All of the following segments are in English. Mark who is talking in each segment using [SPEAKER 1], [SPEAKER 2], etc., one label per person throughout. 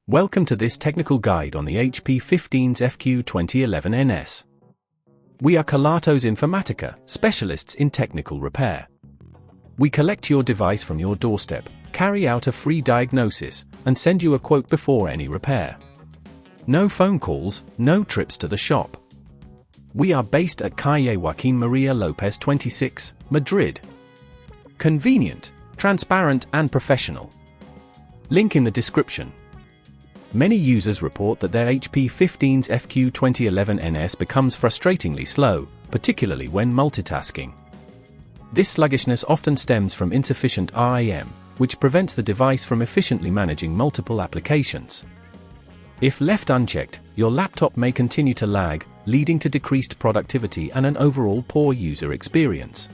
[SPEAKER 1] Welcome to this technical guide on the HP 15's fq2011ns. We are Kelatos Informatica, specialists in technical repair. We collect your device from your doorstep, carry out a free diagnosis, and send you a quote before any repair. No phone calls, no trips to the shop. We are based at Calle Joaquín María López 26, Madrid. Convenient, transparent and professional. Link in the description. Many users report that their HP 15's fq2011ns becomes frustratingly slow, particularly when multitasking. This sluggishness often stems from insufficient RAM, which prevents the device from efficiently managing multiple applications. If left unchecked, your laptop may continue to lag, leading to decreased productivity and an overall poor user experience.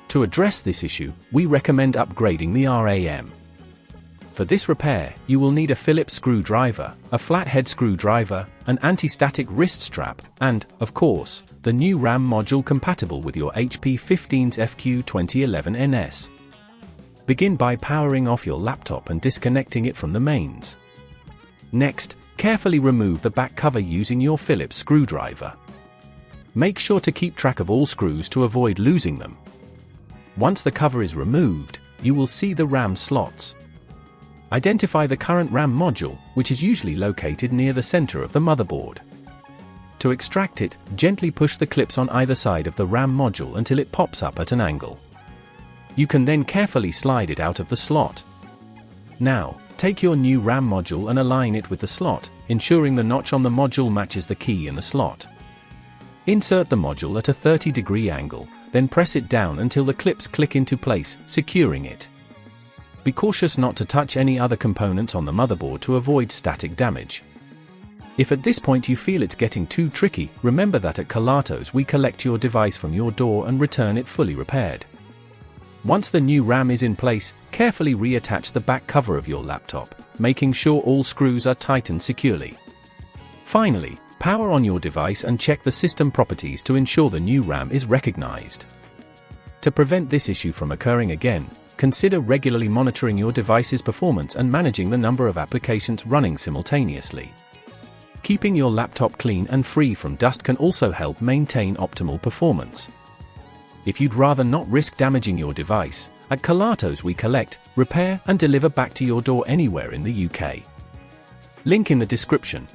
[SPEAKER 1] To address this issue, we recommend upgrading the RAM. For this repair, you will need a Phillips screwdriver, a flathead screwdriver, an anti-static wrist strap, and, of course, the new RAM module compatible with your HP 15's fq2011ns. Begin by powering off your laptop and disconnecting it from the mains. Next, carefully remove the back cover using your Phillips screwdriver. Make sure to keep track of all screws to avoid losing them. Once the cover is removed, you will see the RAM slots. Identify the current RAM module, which is usually located near the center of the motherboard. To extract it, gently push the clips on either side of the RAM module until it pops up at an angle. You can then carefully slide it out of the slot. Now, take your new RAM module and align it with the slot, ensuring the notch on the module matches the key in the slot. Insert the module at a 30-degree angle, then press it down until the clips click into place, securing it. Be cautious not to touch any other components on the motherboard to avoid static damage. If at this point you feel it's getting too tricky, remember that at Kelatos we collect your device from your door and return it fully repaired. Once the new RAM is in place, carefully reattach the back cover of your laptop, making sure all screws are tightened securely. Finally, power on your device and check the system properties to ensure the new RAM is recognized. To prevent this issue from occurring again, consider regularly monitoring your device's performance and managing the number of applications running simultaneously. Keeping your laptop clean and free from dust can also help maintain optimal performance. If you'd rather not risk damaging your device, at Kelatos we collect, repair and deliver back to your door anywhere in the UK. Link in the description.